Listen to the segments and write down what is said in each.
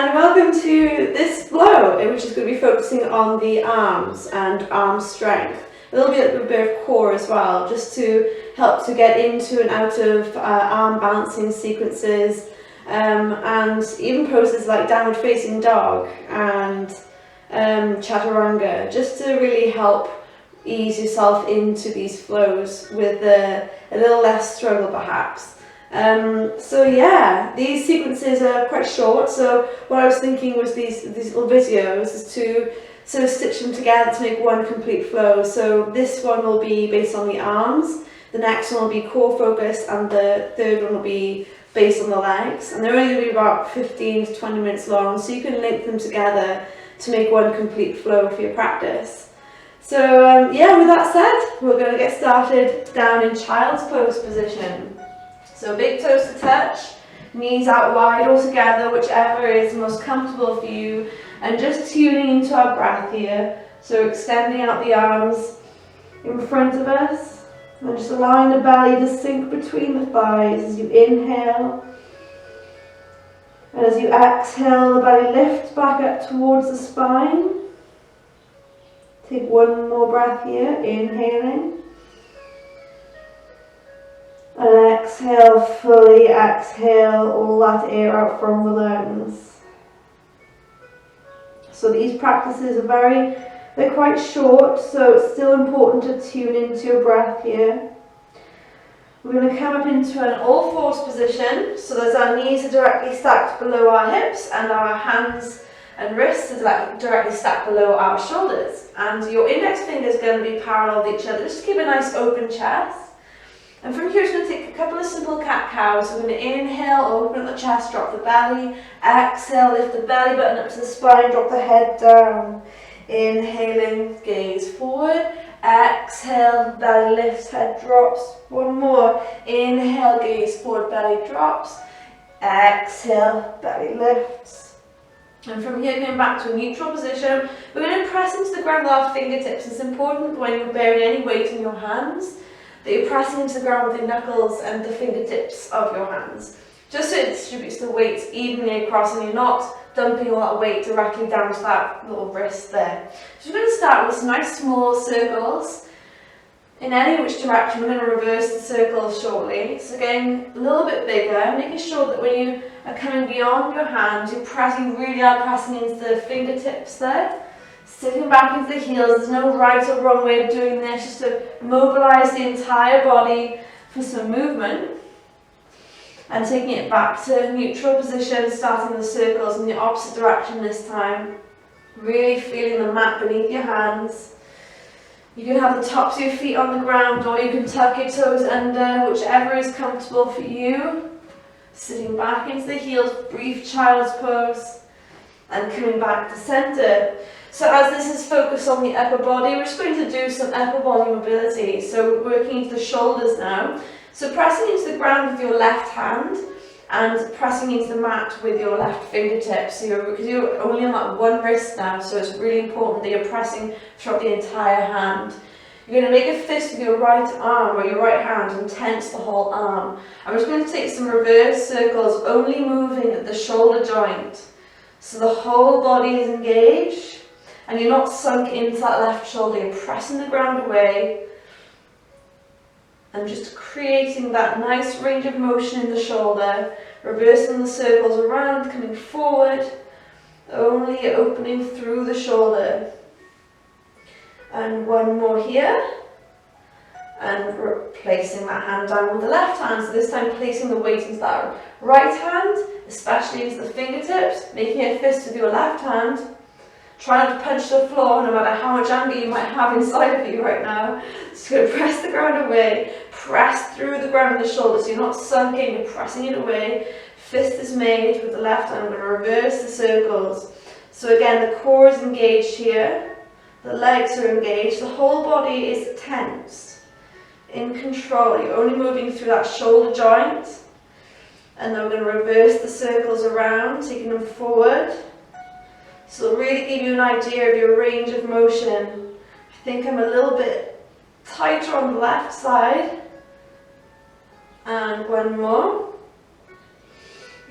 and welcome to this flow, which is going to be focusing on the arms and arm strength. A little bit of core as well, just to help to get into and out of arm balancing sequences, and even poses like downward facing dog and chaturanga, just to really help ease yourself into these flows with a little less struggle perhaps. So yeah, these sequences are quite short, so what I was thinking was these little videos is to sort of stitch them together to make one complete flow. So this one will be based on the arms, the next one will be core focused, and the third one will be based on the legs, and they're only going to be about 15 to 20 minutes long, so you can link them together to make one complete flow for your practice. So yeah, with that said, we're going to get started down in child's pose position. So big toes to touch, knees out wide all together, whichever is most comfortable for you, and just tuning into our breath here. So extending out the arms in front of us, and just allowing the belly to sink between the thighs as you inhale. And as you exhale, the belly lifts back up towards the spine. Take one more breath here, inhaling. And exhale, fully exhale all that air out from the lungs. So these practices are they're quite short, so it's still important to tune into your breath here. We're going to come up into an all fours position, so as our knees are directly stacked below our hips and our hands and wrists are directly stacked below our shoulders. And your index finger is going to be parallel with each other, just to keep a nice open chest. And from here, we're going to take a couple of simple cat-cows. So we're going to inhale, open up the chest, drop the belly. Exhale, lift the belly button up to the spine, drop the head down. Inhaling, gaze forward. Exhale, belly lifts, head drops. One more. Inhale, gaze forward, belly drops. Exhale, belly lifts. And from here, going back to a neutral position, we're going to press into the ground with our fingertips. It's important when you're bearing any weight in your hands that you're pressing into the ground with the knuckles and the fingertips of your hands, just so it distributes the weight evenly across and you're not dumping all that weight directly down to that little wrist there. So we're going to start with some nice small circles in any which direction. We're going to reverse the circles shortly. So again, a little bit bigger, making sure that when you are coming beyond your hands, you're pressing, really are pressing into the fingertips there. Sitting back into the heels, there's no right or wrong way of doing this, just to mobilize the entire body for some movement. And taking it back to neutral position, starting the circles in the opposite direction this time. Really feeling the mat beneath your hands. You can have the tops of your feet on the ground, or you can tuck your toes under, whichever is comfortable for you. Sitting back into the heels, brief child's pose, and coming back to center. So as this is focused on the upper body, we're just going to do some upper body mobility. So we're working into the shoulders now. So pressing into the ground with your left hand and pressing into the mat with your left fingertips. Because you're only on that one wrist now, so it's really important that you're pressing throughout the entire hand. You're going to make a fist with your right arm or your right hand and tense the whole arm. I'm just going to take some reverse circles, only moving at the shoulder joint. So the whole body is engaged. And you're not sunk into that left shoulder, you're pressing the ground away and just creating that nice range of motion in the shoulder, reversing the circles around, coming forward, only opening through the shoulder. And one more here, and replacing that hand down with the left hand, so this time placing the weight into that right hand, especially into the fingertips, making a fist with your left hand. Try not to punch the floor no matter how much anger you might have inside of you right now. Just going to press the ground away, press through the ground with the shoulders, so you're not sunk in, you're pressing it away. Fist is made with the left hand. I'm going to reverse the circles. So again, the core is engaged here, the legs are engaged, the whole body is tense, in control. You're only moving through that shoulder joint. And then we're going to reverse the circles around, taking them forward. So it'll really give you an idea of your range of motion. I think I'm a little bit tighter on the left side. And one more.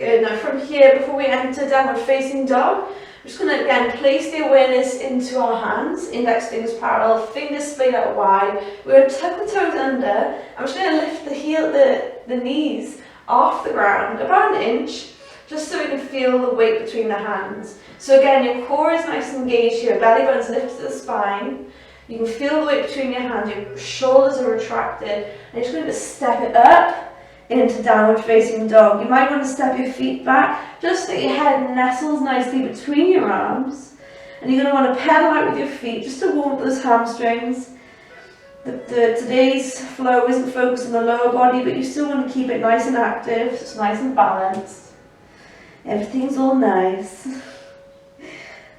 Good. Now from here, before we enter downward facing dog, we're just going to again place the awareness into our hands, index fingers parallel, fingers splayed out wide. We're going to tuck the toes under. I'm just going to lift the knees off the ground about an inch, just so we can feel the weight between the hands. So again, your core is nice and engaged here, belly button's lifted to the spine. You can feel the weight between your hands, your shoulders are retracted, and you're just going to step it up into downward facing dog. You might want to step your feet back, just so your head nestles nicely between your arms. And you're going to want to pedal out with your feet, just to warm up those hamstrings. Today's flow isn't focused on the lower body, but you still want to keep it nice and active, so it's nice and balanced. Everything's all nice.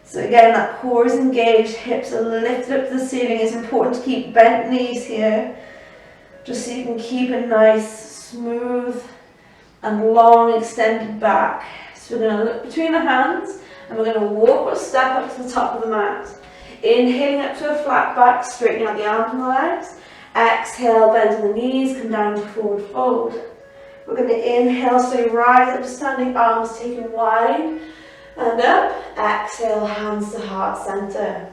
So again, that core is engaged, hips are lifted up to the ceiling. It's important to keep bent knees here, just so you can keep a nice, smooth and long extended back. So we're going to look between the hands and we're going to walk or step up to the top of the mat. Inhaling up to a flat back, straightening out the arms and the legs. Exhale, bend the knees, come down to forward fold. We're going to inhale, so you rise up to standing, arms taken wide and up. Exhale, hands to heart center.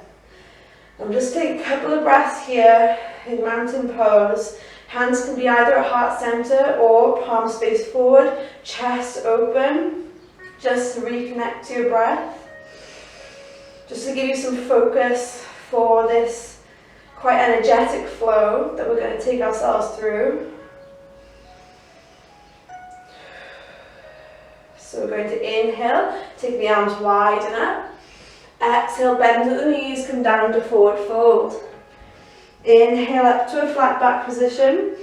And just take a couple of breaths here in mountain pose. Hands can be either at heart center or palms face forward, chest open, just to reconnect to your breath. Just to give you some focus for this quite energetic flow that we're going to take ourselves through. So we're going to inhale, take the arms wide and up. Exhale, bend at the knees, come down to forward fold. Inhale up to a flat back position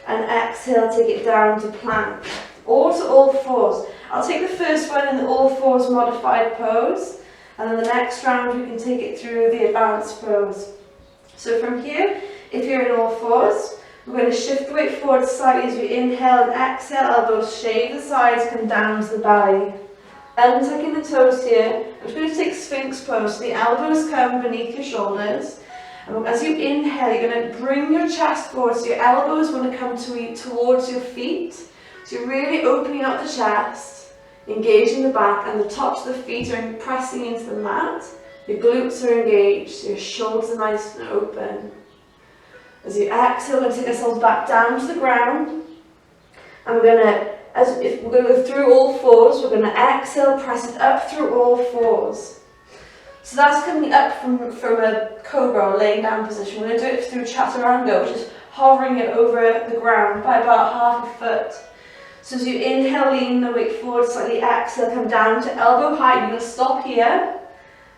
and exhale, take it down to plank or to all fours. I'll take the first one in the all fours modified pose, and then the next round we can take it through the advanced pose. So from here, if you're in all fours, we're going to shift the weight forward slightly as we inhale and exhale, elbows shave the sides, come down to the belly. Untucking the toes here, I'm just going to take Sphinx pose, so the elbows come beneath your shoulders. And as you inhale, you're going to bring your chest forward, so your elbows want to come towards your feet. So you're really opening up the chest, engaging the back, and the tops of the feet are pressing into the mat. Your glutes are engaged, so your shoulders are nice and open. As you exhale, we're going to take ourselves back down to the ground. And we're going to go through all fours, we're going to exhale, press it up through all fours. So that's coming up from a cobra, or laying down position. We're going to do it through chaturanga, which is hovering it over the ground by about half a foot. So as you inhale, lean the weight forward slightly, exhale, come down to elbow height. You're going to stop here.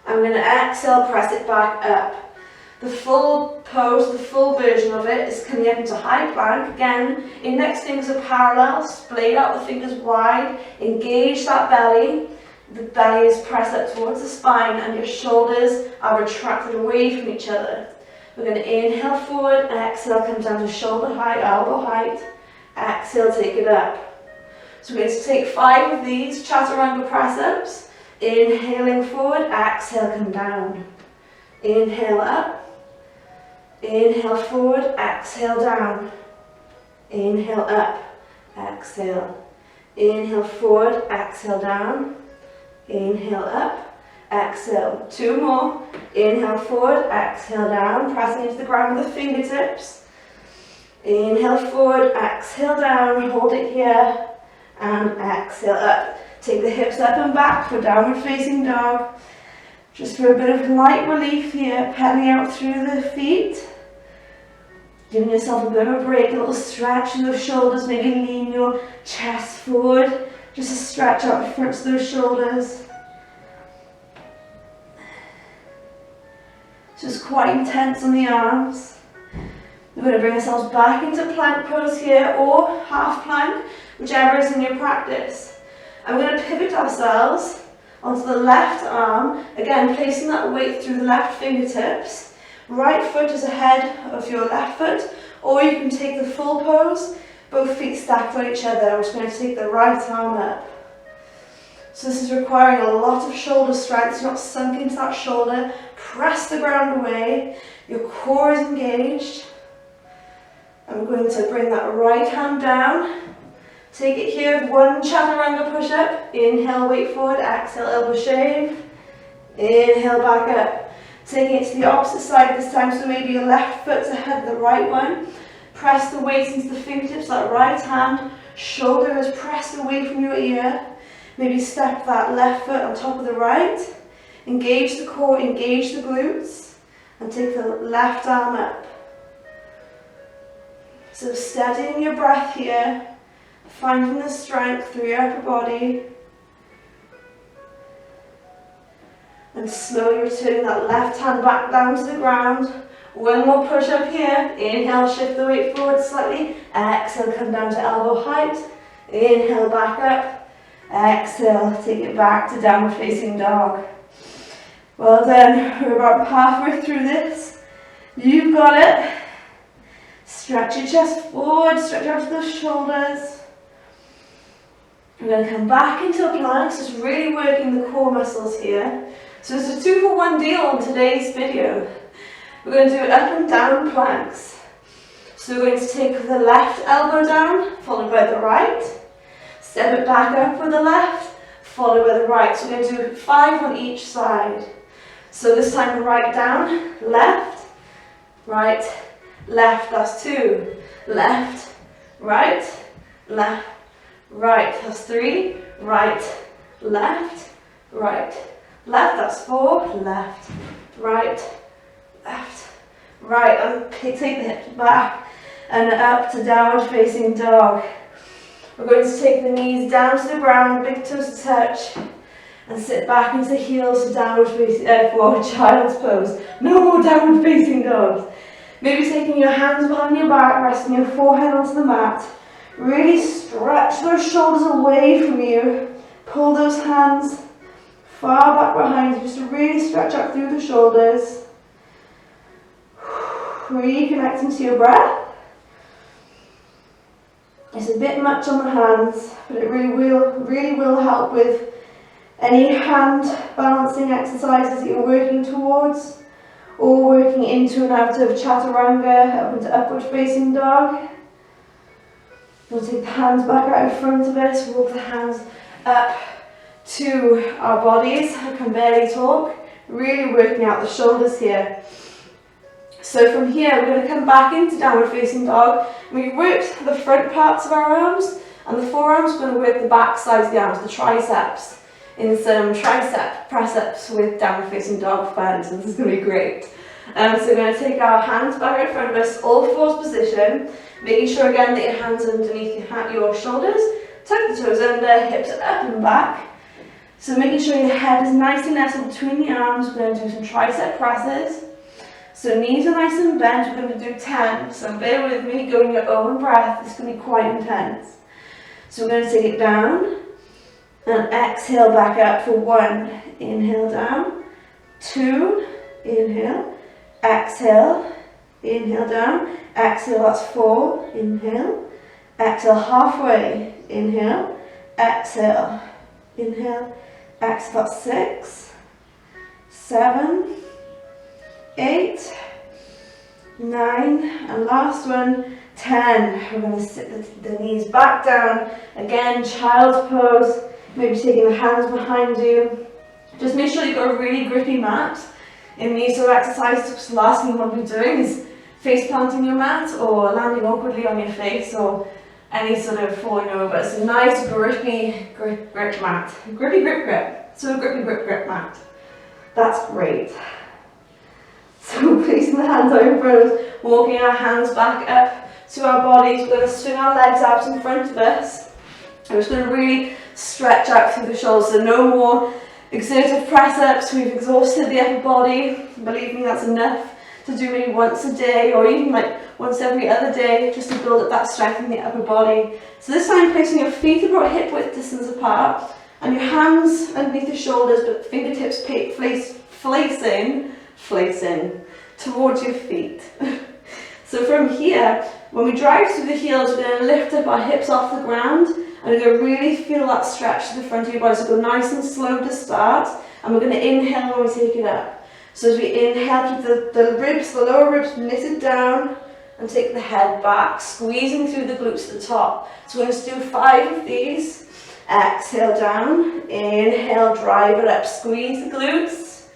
I'm going to exhale, press it back up. The full pose, the full version of it is coming up into high plank. Again, index fingers are parallel, splayed out the fingers wide, engage that belly. The belly is pressed up towards the spine and your shoulders are retracted away from each other. We're going to inhale forward, exhale, come down to shoulder height, elbow height. Exhale, take it up. So we're going to take 5 of these chaturanga press-ups. Inhaling forward, exhale, come down. Inhale up. Inhale forward, exhale down. Inhale up, exhale. Inhale forward, exhale down. Inhale up, exhale. 2 more. Inhale forward, exhale down, pressing into the ground with the fingertips. Inhale forward, exhale down, hold it here, and exhale up. Take the hips up and back for downward facing dog. Just for a bit of light relief here, pedaling out through the feet. Giving yourself a bit of a break, a little stretch in those shoulders, maybe lean your chest forward. Just to stretch out the fronts of those shoulders. Just quite intense on the arms. We're going to bring ourselves back into plank pose here, or half plank, whichever is in your practice. And we're going to pivot ourselves onto the left arm, again placing that weight through the left fingertips. Right foot is ahead of your left foot, or you can take the full pose, both feet stacked on each other. I'm just going to take the right arm up. So this is requiring a lot of shoulder strength, so you're not sunk into that shoulder. Press the ground away, your core is engaged. I'm going to bring that right hand down, Take it here, one chaturanga push-up. Inhale, weight forward, exhale, elbow shave. Inhale, back up. Taking it to the opposite side this time, so maybe your left foot's ahead of the right one. Press the weight into the fingertips, that right hand. Shoulder is pressed away from your ear. Maybe step that left foot on top of the right. Engage the core, engage the glutes. And take the left arm up. So steadying your breath here. Finding the strength through your upper body. And slowly returning that left hand back down to the ground. One more push up here. Inhale, shift the weight forward slightly. Exhale, come down to elbow height. Inhale, back up. Exhale, take it back to downward facing dog. Well done. We're about halfway through this. You've got it. Stretch your chest forward, stretch out to the shoulders. We're going to come back into a plank, so it's really working the core muscles here. So it's a 2-for-1 deal on today's video. We're going to do up and down planks. So we're going to take the left elbow down, followed by the right. Step it back up with the left, followed by the right. So we're going to do 5 on each side. So this time right down, left, right, left, that's 2. Left, right, left, right, that's 3. Right, left, right, left, that's 4. Left, right, left, right, and take the hips back and up to downward facing dog. We're going to take the knees down to the ground, big toes to touch, and sit back into heels to downward facing, for child's pose. No more downward facing dogs. Maybe taking your hands behind your back, resting your forehead onto the mat. Really stretch those shoulders away from you. Pull those hands far back behind you, just to really stretch up through the shoulders. Reconnecting to your breath. It's a bit much on the hands, but it really will help with any hand balancing exercises that you're working towards, or working into and out of chaturanga, up into upward facing dog. We'll take the hands back out in front of us, walk the hands up to our bodies. I can barely talk. Really working out the shoulders here. So from here, we're going to come back into downward facing dog. We worked the front parts of our arms, and the forearms, we're going to work the back sides of the arms, the triceps, in some tricep press-ups with downward facing dog fun. So this is going to be great. So we're going to take our hands back out in front of us, all fours position, making sure again that your hands are underneath your shoulders, tuck the toes under, hips up and back. So making sure your head is nicely nestled between the arms. We're going to do some tricep presses. So knees are nice and bent. We're going to do 10. So bear with me, go in your own breath. It's going to be quite intense. So we're going to take it down and exhale back up for 1. Inhale down. 2. Inhale. Exhale. Inhale down. Exhale, that's 4. Inhale. Exhale halfway. Inhale. Exhale. Inhale. Exhale, that's 6. 7. 8, 9, and last one, 10. We're going to sit the knees back down. Again, child's pose. Maybe taking the hands behind you. Just make sure you've got a really grippy mat. In these sort of exercises, the last thing you want to be doing is face planting your mat or landing awkwardly on your face or any sort of falling over. It's a nice grippy grip mat. Grippy grip. So a grippy grip mat. That's great. So placing the hands out in front of us, walking our hands back up to our bodies. We're going to swing our legs out in front of us. And we're just going to really stretch out through the shoulders. So no more exertive press-ups. We've exhausted the upper body. Believe me, that's enough to do maybe once a day or even like once every other day, just to build up that strength in the upper body. So this time placing your feet about hip width distance apart and your hands underneath the shoulders, but fingertips flacing towards your feet. So from here, when we drive through the heels, we're going to lift up our hips off the ground and we're going to really feel that stretch to the front of your body. So go nice and slow to start, and we're going to inhale when we take it up. So as we inhale, keep the ribs, the lower ribs knitted down, and take the head back, squeezing through the glutes at the top. So we're going to do 5 of these. Exhale down, inhale, drive it up, squeeze the glutes.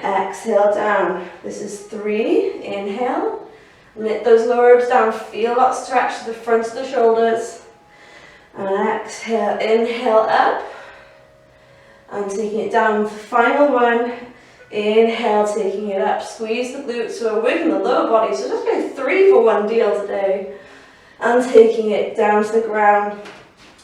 Exhale down. This is 3, inhale. Knit those lower ribs down, feel that stretch to the front of the shoulders. And exhale, inhale up. And taking it down, the final one. Inhale, taking it up, squeeze the glutes, so we're working the lower body, so just going 3 for 1 deal today. And taking it down to the ground.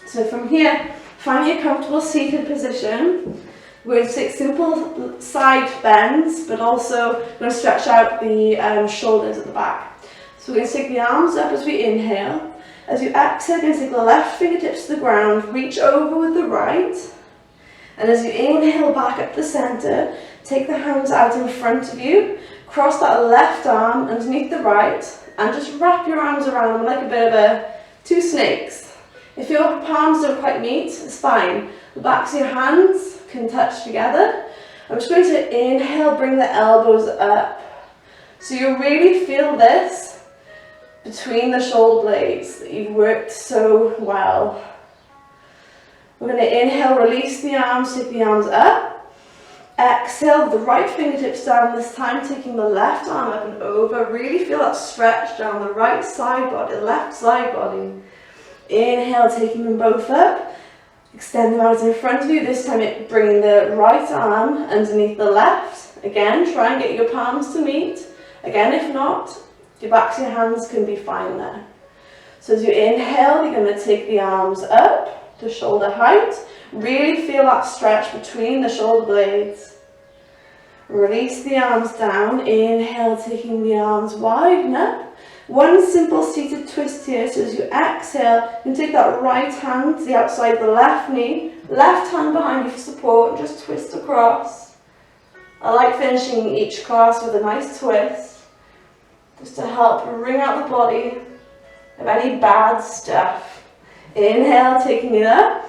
So from here, finding a comfortable seated position. We're going to take simple side bends, but also we're going to stretch out the shoulders at the back. So we're going to take the arms up as we inhale. As you exhale, you're going to take the left fingertips to the ground, reach over with the right. And as you inhale back up the center, take the hands out in front of you, cross that left arm underneath the right, and just wrap your arms around them like a bit of 2 snakes. If your palms don't quite meet, it's fine. The backs of your hands can touch together. I'm just going to inhale, bring the elbows up. So you really feel this between the shoulder blades that you've worked so well. We're going to inhale, release the arms, take the arms up. Exhale, the right fingertips down this time, taking the left arm up and over. Really feel that stretch down the right side body, left side body. Inhale, taking them both up. Extend them out in front of you. This time bringing the right arm underneath the left. Again, try and get your palms to meet. Again, if not, your backs of your hands can be fine there. So as you inhale, you're going to take the arms up to shoulder height. Really feel that stretch between the shoulder blades. Release the arms down. Inhale, taking the arms wide up. One simple seated twist here. So as you exhale, you can take that right hand to the outside of the left knee, left hand behind you for support, and just twist across. I like finishing each class with a nice twist, just to help wring out the body of any bad stuff. Inhale, taking it up.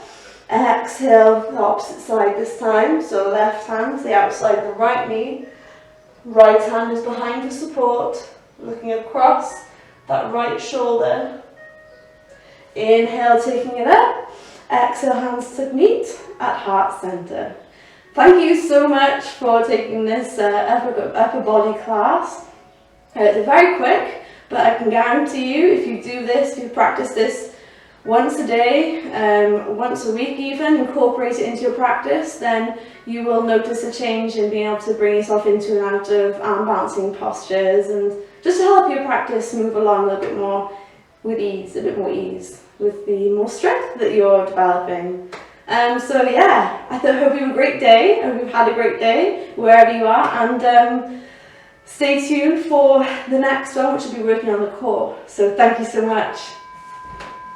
Exhale, the opposite side this time. So left hand to the outside of the right knee. Right hand is behind for support. Looking across that right shoulder. Inhale, taking it up. Exhale, hands to meet at heart center. Thank you so much for taking this upper body class. It's very quick, but I can guarantee you if you do this, if you practice this once a day, once a week even, incorporate it into your practice, then you will notice a change in being able to bring yourself into and out of arm balancing postures, and just to help your practice move along a little bit more with ease, with the more strength that you're developing. So yeah, I hope you have a great day. I hope you've had a great day wherever you are, and stay tuned for the next one, which will be working on the core. So thank you so much.